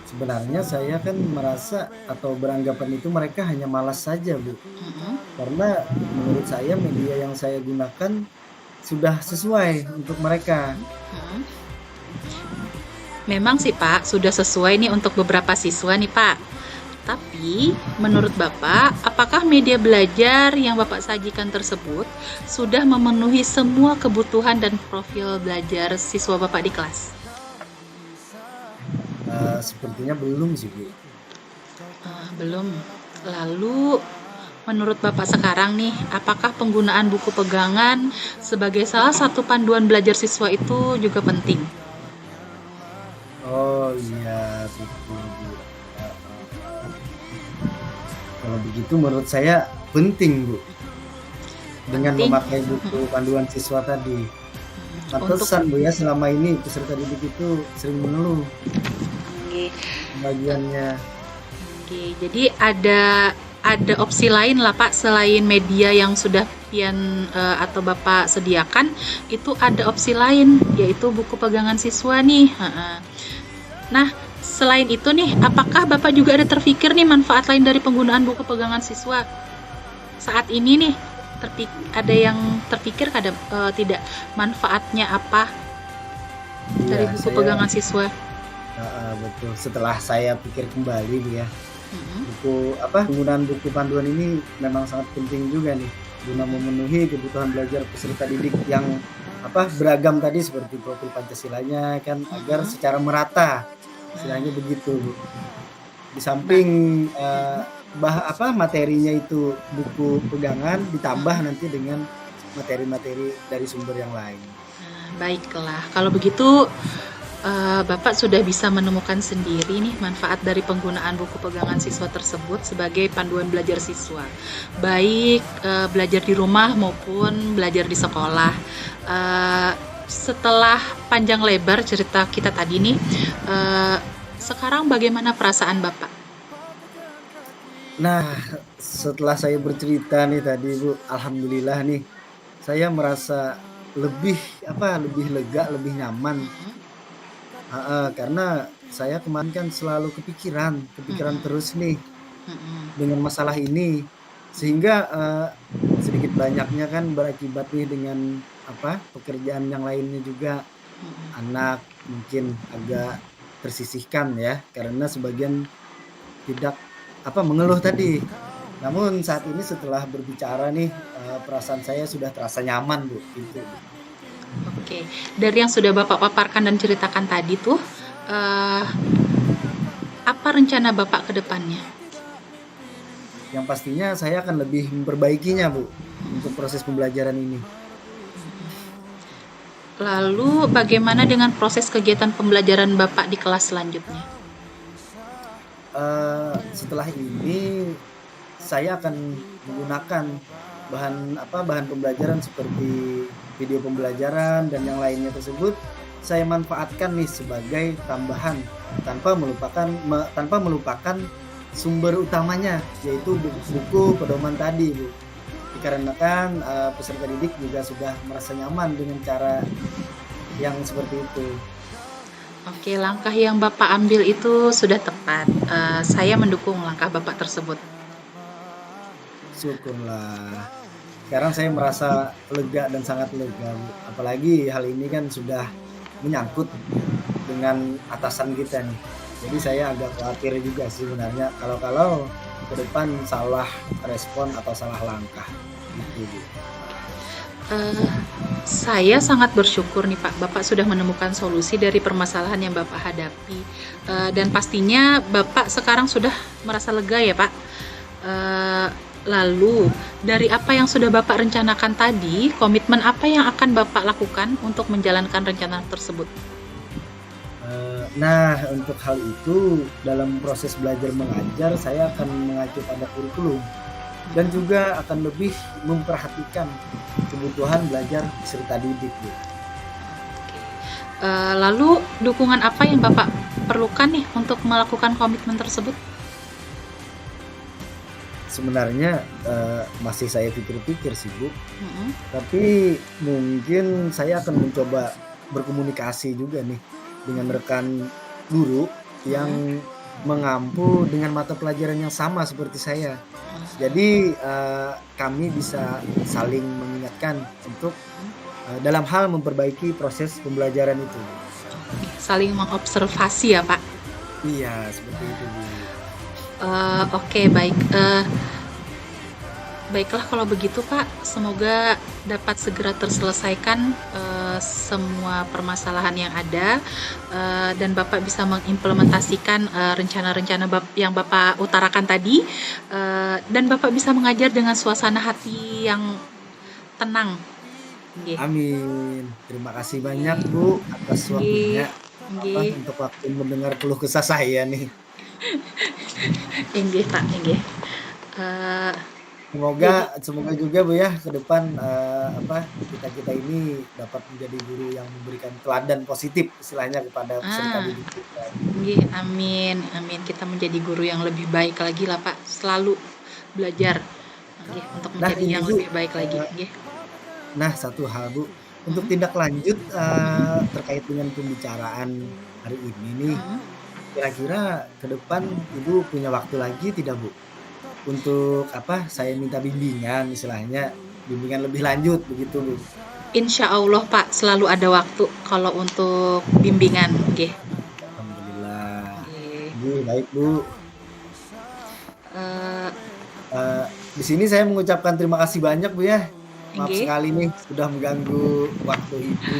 Sebenarnya saya kan merasa atau beranggapan itu mereka hanya malas saja, Bu. Mm-mm. Karena menurut saya media yang saya gunakan sudah sesuai untuk mereka. Mm. Memang sih Pak, sudah sesuai nih untuk beberapa siswa nih Pak. Tapi menurut Bapak, apakah media belajar yang Bapak sajikan tersebut sudah memenuhi semua kebutuhan dan profil belajar siswa Bapak di kelas? Sepertinya belum sih, Bu. Belum. Lalu menurut Bapak sekarang nih, apakah penggunaan buku pegangan sebagai salah satu panduan belajar siswa itu juga penting? Oh iya, betul, Bu. Kalau begitu menurut saya penting, Bu. Dengan Penting. memakai buku panduan siswa tadi. Untuk Pantesan, Bu, ya selama ini peserta didik itu sering mengeluh Oke, bagiannya. oke. Jadi ada opsi lain lah Pak selain media yang sudah pian atau Bapak sediakan, itu ada opsi lain yaitu buku pegangan siswa nih. Nah, selain itu nih, apakah Bapak juga ada terpikir nih manfaat lain dari penggunaan buku pegangan siswa saat ini nih? Ada yang terpikir tidak manfaatnya apa dari Iya, buku pegangan siswa? betul. Setelah saya pikir kembali, Bu, ya, Mm-mm. penggunaan buku panduan ini memang sangat penting juga nih guna memenuhi kebutuhan belajar peserta didik yang beragam tadi seperti profil Pancasilanya kan agar secara merata, istilahnya begitu, Bu. Di samping materinya itu buku pegangan ditambah nanti dengan materi-materi dari sumber yang lain. Baiklah, kalau begitu Bapak sudah bisa menemukan sendiri nih manfaat dari penggunaan buku pegangan siswa tersebut sebagai panduan belajar siswa, baik belajar di rumah maupun belajar di sekolah. Setelah panjang lebar cerita kita tadi nih, sekarang bagaimana perasaan Bapak? Nah, setelah saya bercerita nih tadi, Bu, alhamdulillah nih saya merasa lebih lebih lega, lebih nyaman. Karena saya kemarin kan selalu kepikiran Mm-mm. terus nih Mm-mm. dengan masalah ini, sehingga sedikit banyaknya kan berakibat nih dengan pekerjaan yang lainnya juga. Mm-mm. Anak mungkin agak tersisihkan ya, karena sebagian tidak mengeluh tadi. Namun saat ini setelah berbicara nih, perasaan saya sudah terasa nyaman, Bu, gitu. Oke, dari yang sudah Bapak paparkan dan ceritakan tadi tuh, eh, apa rencana Bapak ke depannya? Yang pastinya saya akan lebih memperbaikinya, Bu, untuk proses pembelajaran ini. Lalu bagaimana dengan proses kegiatan pembelajaran Bapak di kelas selanjutnya? Setelah ini saya akan menggunakan bahan pembelajaran seperti video pembelajaran dan yang lainnya tersebut saya manfaatkan nih sebagai tambahan tanpa melupakan sumber utamanya yaitu buku pedoman tadi, Bu. Dikarenakan peserta didik juga sudah merasa nyaman dengan cara yang seperti itu. Oke, langkah yang Bapak ambil itu sudah tepat. Saya mendukung langkah Bapak tersebut. Syukurlah. Sekarang saya merasa lega dan sangat lega, Bu. Apalagi hal ini kan sudah menyangkut dengan atasan kita nih. Jadi saya agak khawatir juga sih sebenarnya kalau ke depan salah respon atau salah langkah gitu, Bu. Saya sangat bersyukur nih Pak, Bapak sudah menemukan solusi dari permasalahan yang Bapak hadapi. Dan pastinya Bapak sekarang sudah merasa lega ya Pak. Lalu dari apa yang sudah Bapak rencanakan tadi, komitmen apa yang akan Bapak lakukan untuk menjalankan rencana tersebut? Nah, untuk hal itu dalam proses belajar mengajar saya akan mengacu pada kurikulum dan juga akan lebih memperhatikan kebutuhan belajar peserta didik, Bu. Lalu dukungan apa yang Bapak perlukan nih untuk melakukan komitmen tersebut? Sebenarnya masih saya pikir-pikir sih, Bu. Mm-mm. Tapi mungkin saya akan mencoba berkomunikasi juga nih dengan rekan guru yang mengampu dengan mata pelajaran yang sama seperti saya. Jadi kami bisa saling mengingatkan untuk dalam hal memperbaiki proses pembelajaran itu. Saling mengobservasi ya Pak. Iya, seperti itu, Bu. Oke, baik. Baiklah kalau begitu Pak, semoga dapat segera terselesaikan semua permasalahan yang ada dan Bapak bisa mengimplementasikan rencana-rencana yang Bapak utarakan tadi dan Bapak bisa mengajar dengan suasana hati yang tenang. Nggih. Amin. Terima kasih banyak, Bu, atas waktunya Nggih. untuk waktu mendengar keluh kesah saya nih. Nggih, Pak, nggih. Semoga juga, Bu, ya ke depan kita ini dapat menjadi guru yang memberikan teladan positif istilahnya kepada peserta didik kita. Nggih, amin, amin. Kita menjadi guru yang lebih baik lagi lah, Pak. Selalu belajar nggih untuk Nah, menjadi ini, yang Bu, lebih baik lagi, nggih. nah satu hal, Bu, untuk tindak lanjut terkait dengan pembicaraan hari ini nih, kira-kira ke depan Ibu punya waktu lagi tidak, Bu? Untuk saya minta bimbingan istilahnya, bimbingan lebih lanjut begitu, Bu. Insya Allah Pak, selalu ada waktu kalau untuk bimbingan, nggih. Alhamdulillah. Nggih. Nggih, baik, Bu. Eh, Di sini saya mengucapkan terima kasih banyak, Bu, ya. Maaf nggih. sekali nih sudah mengganggu waktu Ibu.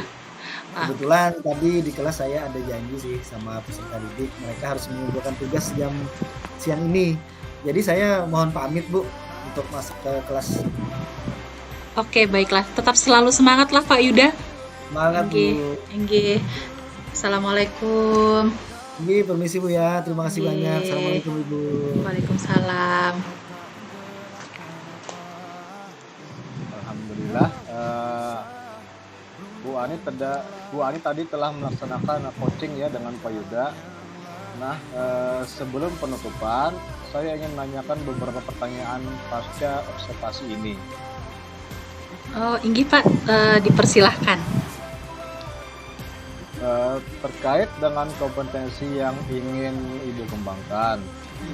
Pak, Kebetulan tadi di kelas saya ada janji sih sama peserta didik, mereka harus mengumpulkan tugas jam siang ini. Jadi saya mohon pamit, Bu, untuk masuk ke kelas. oke, baiklah. Tetap selalu semangat lah Pak Yuda. Semangat, Nggih, Bu. nggih. Assalamualaikum. Nggih, permisi, Bu, ya. Terima kasih Nggih. banyak. Assalamualaikum, Ibu. Waalaikumsalam. Alhamdulillah, Bu Ani tadi telah melaksanakan coaching ya dengan Pak Yuda. Nah, sebelum penutupan, saya ingin menanyakan beberapa pertanyaan pasca observasi ini. Oh, inggih Pak, dipersilahkan. Terkait dengan kompetensi yang ingin Ibu kembangkan,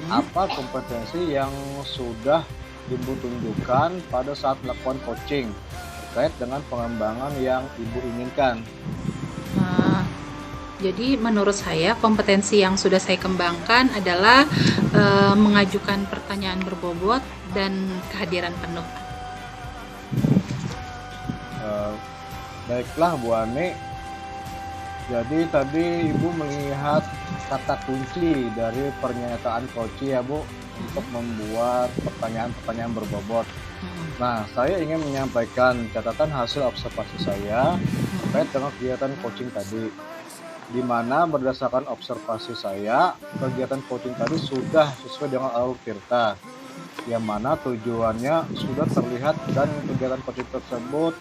apa kompetensi yang sudah Ibu tunjukkan pada saat melakukan coaching terkait dengan pengembangan yang Ibu inginkan? Jadi menurut saya kompetensi yang sudah saya kembangkan adalah mengajukan pertanyaan berbobot, dan kehadiran penuh. Baiklah Bu Ani. Jadi tadi Ibu melihat kata kunci dari pernyataan Koci ya Bu untuk membuat pertanyaan-pertanyaan berbobot. Nah, saya ingin menyampaikan catatan hasil observasi saya terkait dengan kegiatan coaching tadi. Di mana berdasarkan observasi saya, kegiatan coaching tadi sudah sesuai dengan alur Tirta, yang mana tujuannya sudah terlihat dan kegiatan coaching tersebut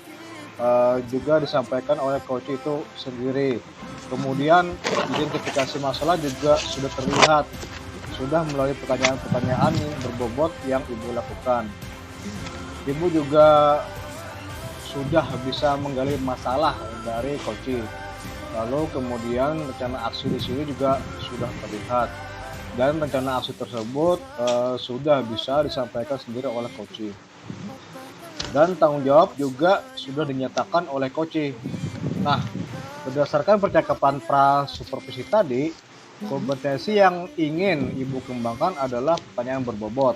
juga disampaikan oleh coach itu sendiri. Kemudian identifikasi masalah juga sudah terlihat, sudah melalui pertanyaan-pertanyaan berbobot yang Ibu lakukan. Ibu juga sudah bisa menggali masalah dari coach. Lalu kemudian rencana aksi di sini juga sudah terlihat, dan rencana aksi tersebut sudah bisa disampaikan sendiri oleh coach. Dan tanggung jawab juga sudah dinyatakan oleh coach. Nah, berdasarkan percakapan pra-supervisi tadi, kompetensi yang ingin Ibu kembangkan adalah pertanyaan berbobot.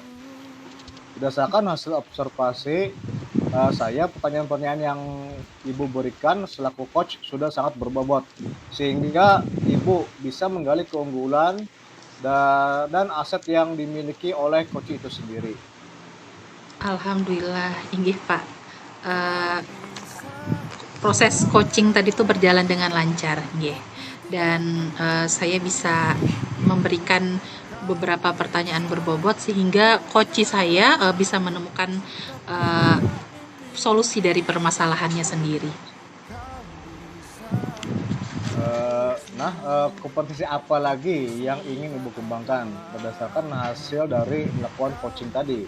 Berdasarkan hasil observasi saya, pertanyaan-pertanyaan yang Ibu berikan selaku coach sudah sangat berbobot, sehingga Ibu bisa menggali keunggulan dan aset yang dimiliki oleh coach itu sendiri. Alhamdulillah, inggih Pak. Proses coaching tadi itu berjalan dengan lancar, nggih. Dan saya bisa memberikan beberapa pertanyaan berbobot sehingga coach saya bisa menemukan solusi dari permasalahannya sendiri. Kompetensi apa lagi yang ingin Ibu kembangkan berdasarkan hasil dari melakukan coaching tadi?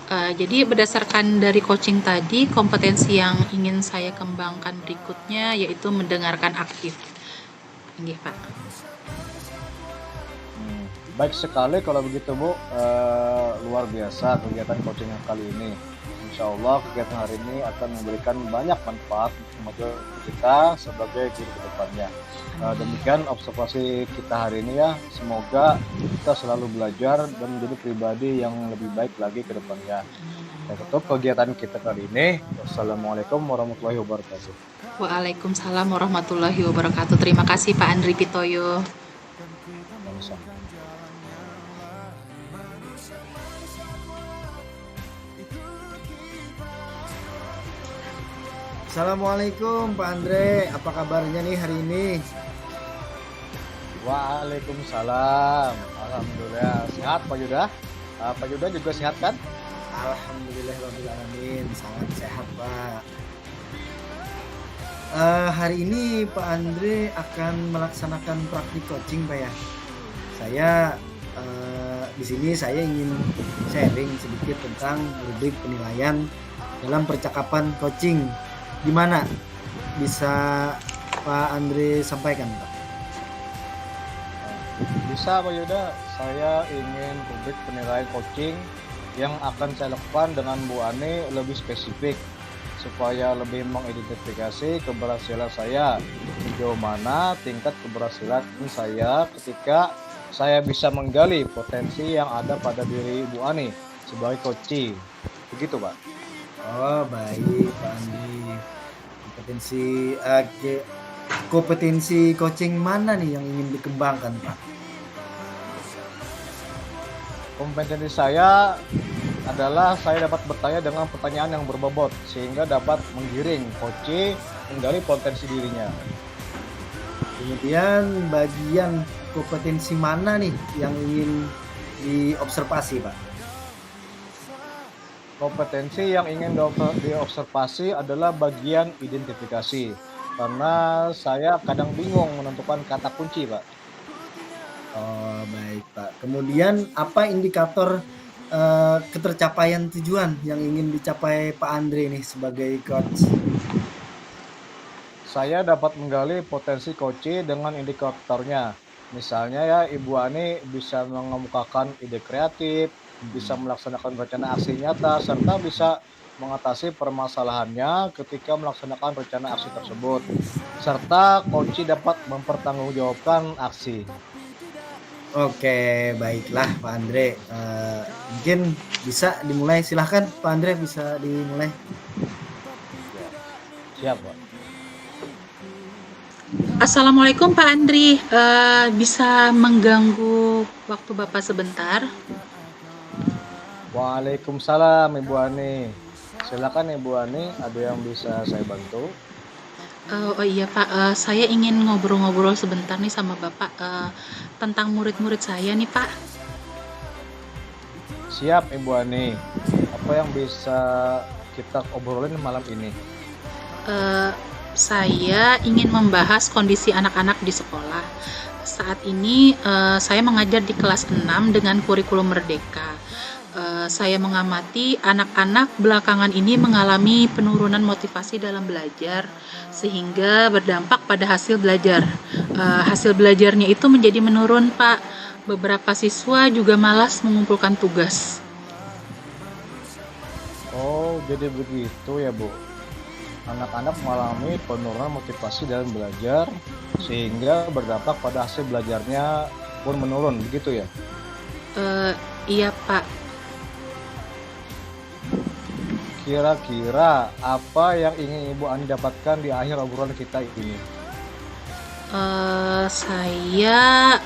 Jadi berdasarkan dari coaching tadi, kompetensi yang ingin saya kembangkan berikutnya yaitu mendengarkan aktif. Nggih, Pak. Baik sekali kalau begitu Bu, luar biasa kegiatan coaching yang kali ini. Insya Allah kegiatan hari ini akan memberikan banyak manfaat untuk kita sebagai guru ke depannya. Demikian observasi kita hari ini ya. Semoga kita selalu belajar dan menjadi pribadi yang lebih baik lagi ke depannya. Dan tutup kegiatan kita kali ini. Wassalamualaikum warahmatullahi wabarakatuh. Waalaikumsalam warahmatullahi wabarakatuh. Terima kasih Pak Andri Pitoyo. Sama-sama. Assalamualaikum Pak Andre, apa kabarnya nih hari ini? Waalaikumsalam. Alhamdulillah sehat Pak Yuda. Pak Yuda juga sehat kan? Alhamdulillahirrahmanirrahim, sangat sehat Pak. Hari ini Pak Andre akan melaksanakan praktik coaching Pak ya. Saya di sini saya ingin sharing sedikit tentang rubrik penilaian dalam percakapan coaching. Gimana bisa Pak Andre sampaikan Pak? Bisa Pak Yuda, saya ingin rubrik penilaian coaching yang akan saya lakukan dengan Bu Ani lebih spesifik supaya lebih mengidentifikasi keberhasilan saya, sejauh mana tingkat keberhasilan saya ketika saya bisa menggali potensi yang ada pada diri Bu Ani sebagai coaching. Begitu Pak. Oh baik Pak Andi, kompetensi coaching mana nih yang ingin dikembangkan Pak? Kompetensi saya adalah saya dapat bertanya dengan pertanyaan yang berbobot sehingga dapat menggiring coach menggali potensi dirinya. Kemudian bagian kompetensi mana nih yang ingin diobservasi Pak? Kompetensi yang ingin diobservasi adalah bagian identifikasi, karena saya kadang bingung menentukan kata kunci, Pak. Oh baik Pak. Kemudian apa indikator ketercapaian tujuan yang ingin dicapai Pak Andre nih sebagai coach? Saya dapat menggali potensi coach dengan indikatornya. Misalnya ya, Ibu Ani bisa mengemukakan ide kreatif, bisa melaksanakan rencana aksi nyata, serta bisa mengatasi permasalahannya ketika melaksanakan rencana aksi tersebut, serta coach dapat mempertanggungjawabkan aksi. Oke, baiklah Pak Andre. Mungkin bisa dimulai. Silahkan Pak Andre, bisa dimulai. Siap, Pak. Assalamualaikum Pak Andri. Bisa mengganggu waktu Bapak sebentar? Waalaikumsalam Ibu Ani. Silakan Ibu Ani, ada yang bisa saya bantu? Oh iya Pak, saya ingin ngobrol-ngobrol sebentar nih sama Bapak tentang murid-murid saya nih Pak. Siap Ibu Ani. Apa yang bisa kita obrolin malam ini? Eh, saya ingin membahas kondisi anak-anak di sekolah. Saat ini saya mengajar di kelas 6 dengan kurikulum Merdeka. Saya mengamati anak-anak belakangan ini mengalami penurunan motivasi dalam belajar sehingga berdampak pada hasil belajar. Hasil belajarnya itu menjadi menurun, Pak. Beberapa siswa juga malas mengumpulkan tugas. Oh, jadi begitu ya, Bu. Anak-anak mengalami penurunan motivasi dalam belajar sehingga berdampak pada hasil belajarnya pun menurun, begitu ya? Iya, Pak. Kira-kira apa yang ingin Ibu Ani dapatkan di akhir obrolan kita ini? Saya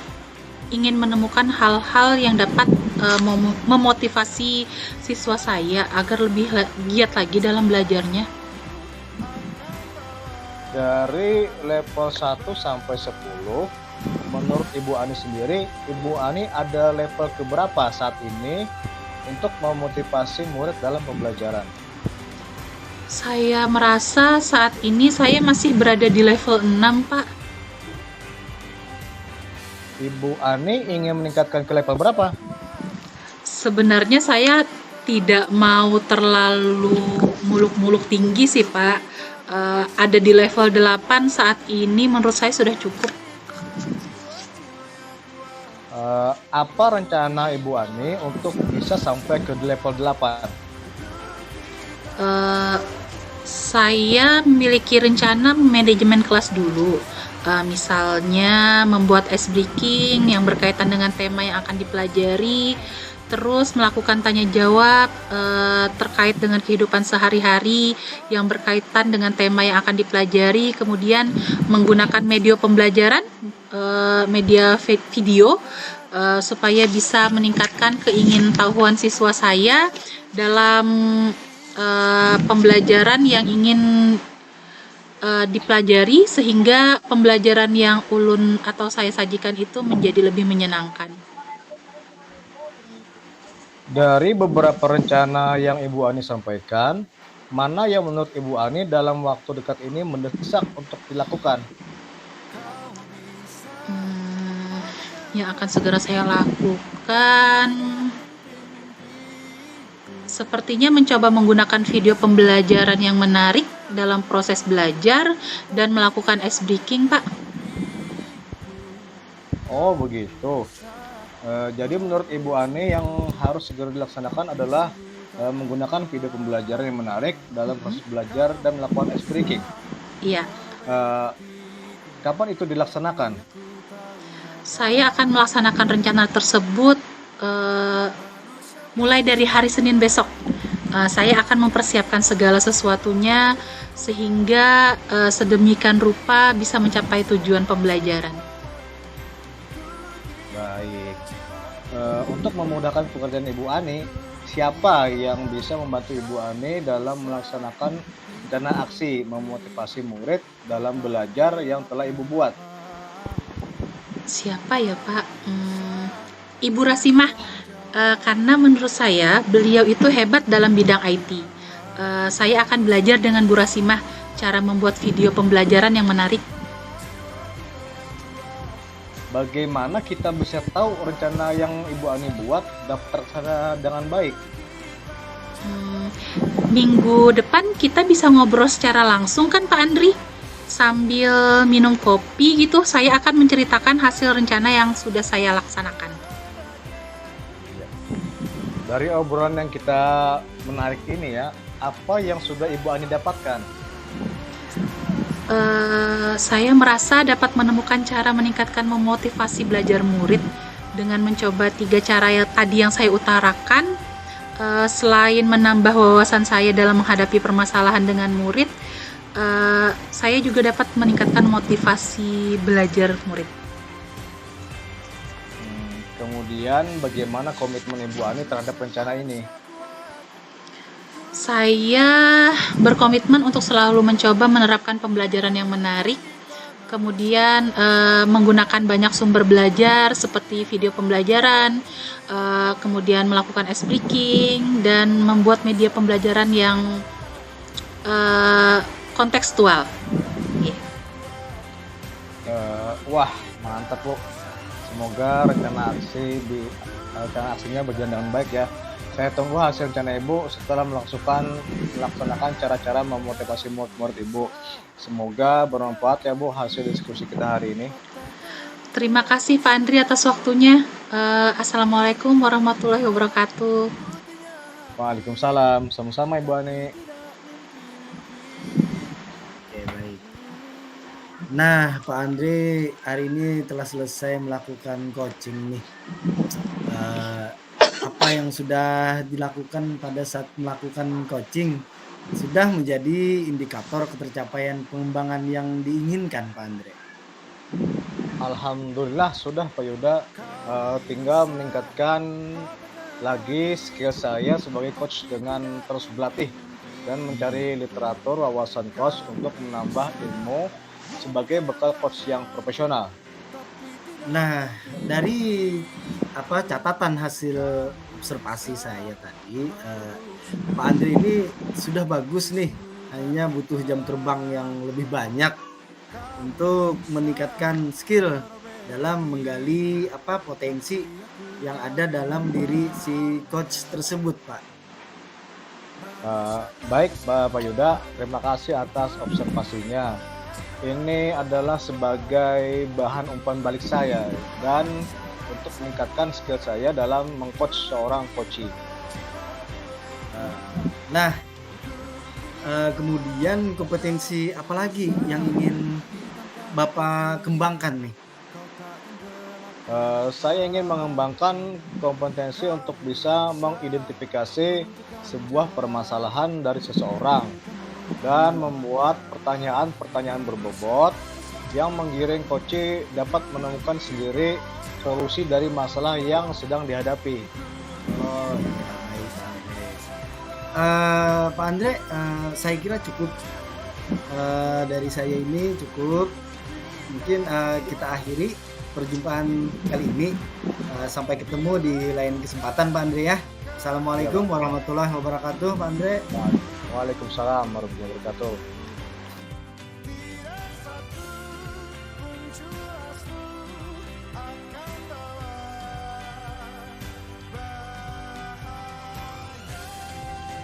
ingin menemukan hal-hal yang dapat memotivasi siswa saya agar lebih giat lagi dalam belajarnya. Dari level 1 sampai 10, menurut Ibu Ani sendiri, Ibu Ani ada level keberapa saat ini untuk memotivasi murid dalam pembelajaran? Saya merasa saat ini saya masih berada di level 6, Pak. Ibu Ani ingin meningkatkan ke level berapa? Sebenarnya saya tidak mau terlalu muluk-muluk tinggi sih, Pak. Ada di level 8 saat ini menurut saya sudah cukup. Apa rencana Ibu Ani untuk bisa sampai ke level 8? Saya memiliki rencana manajemen kelas dulu. Misalnya membuat ice breaking yang berkaitan dengan tema yang akan dipelajari, terus melakukan tanya jawab terkait dengan kehidupan sehari-hari yang berkaitan dengan tema yang akan dipelajari, kemudian menggunakan media pembelajaran, media video supaya bisa meningkatkan keingintahuan siswa saya dalam pembelajaran yang ingin dipelajari sehingga pembelajaran yang ulun atau saya sajikan itu menjadi lebih menyenangkan. Dari beberapa rencana yang Ibu Ani sampaikan, mana yang menurut Ibu Ani dalam waktu dekat ini mendesak untuk dilakukan? Yang akan segera saya lakukan sepertinya mencoba menggunakan video pembelajaran yang menarik dalam proses belajar dan melakukan ice breaking, Pak. Oh begitu. Jadi menurut Ibu Ani yang harus segera dilaksanakan adalah menggunakan video pembelajaran yang menarik dalam proses belajar dan melakukan ice breaking. Iya. Kapan itu dilaksanakan? Saya akan melaksanakan rencana tersebut mulai dari hari Senin besok. Saya akan mempersiapkan segala sesuatunya sehingga sedemikian rupa bisa mencapai tujuan pembelajaran. Baik. Untuk memudahkan pekerjaan Ibu Ani, siapa yang bisa membantu Ibu Ani dalam melaksanakan rencana aksi memotivasi murid dalam belajar yang telah Ibu buat? Siapa ya, Pak? Ibu Rasimah. Karena menurut saya beliau itu hebat dalam bidang IT. Saya akan belajar dengan Bu Rasimah cara membuat video pembelajaran yang menarik. Bagaimana kita bisa tahu rencana yang Ibu Ani buat dapat terlaksana dengan baik? Minggu depan kita bisa ngobrol secara langsung kan Pak Andri? Sambil minum kopi gitu, saya akan menceritakan hasil rencana yang sudah saya laksanakan. Dari obrolan yang kita menarik ini ya, apa yang sudah Ibu Ani dapatkan? Saya merasa dapat menemukan cara meningkatkan memotivasi belajar murid dengan mencoba 3 cara tadi yang saya utarakan. Selain menambah wawasan saya dalam menghadapi permasalahan dengan murid, saya juga dapat meningkatkan motivasi belajar murid. Kemudian bagaimana komitmen Ibu Ani terhadap rencana ini? Saya berkomitmen untuk selalu mencoba menerapkan pembelajaran yang menarik, kemudian menggunakan banyak sumber belajar seperti video pembelajaran, kemudian melakukan ice breaking, dan membuat media pembelajaran yang kontekstual. Wah, mantap Bu. Semoga rencana aksinya berjalan dengan baik ya. Saya tunggu hasil rencana Ibu setelah melaksanakan cara-cara memotivasi murid Ibu. Semoga bermanfaat ya Bu hasil diskusi kita hari ini. Terima kasih Pak Andri atas waktunya. Assalamualaikum warahmatullahi wabarakatuh. Waalaikumsalam. Sama-sama Ibu Ani. Oke, baik. Nah, Pak Andre hari ini telah selesai melakukan coaching nih. Apa yang sudah dilakukan pada saat melakukan coaching sudah menjadi indikator ketercapaian pengembangan yang diinginkan, Pak Andre. Alhamdulillah sudah Pak Yuda. Tinggal meningkatkan lagi skill saya sebagai coach dengan terus berlatih dan mencari literatur wawasan coach untuk menambah ilmu sebagai bekal coach yang profesional. Nah, dari catatan hasil observasi saya tadi, Pak Andre ini sudah bagus nih, hanya butuh jam terbang yang lebih banyak untuk meningkatkan skill dalam menggali potensi yang ada dalam diri si coach tersebut, Pak. Baik Pak Yuda, terima kasih atas observasinya. Ini adalah sebagai bahan umpan balik saya dan untuk meningkatkan skill saya dalam mengcoach seorang coachee. Nah, kemudian kompetensi apa lagi yang ingin Bapak kembangkan nih? Saya ingin mengembangkan kompetensi untuk bisa mengidentifikasi sebuah permasalahan dari seseorang dan membuat pertanyaan-pertanyaan berbobot yang menggiring coachee dapat menemukan sendiri solusi dari masalah yang sedang dihadapi. Oh, ya, baik, Pak Andre, saya kira cukup. Dari saya ini cukup. Mungkin kita akhiri perjumpaan kali ini. Sampai ketemu di lain kesempatan, Pak Andre ya. Assalamualaikum warahmatullahi wabarakatuh, Pak Andre. Waalaikumsalam warahmatullahi wabarakatuh.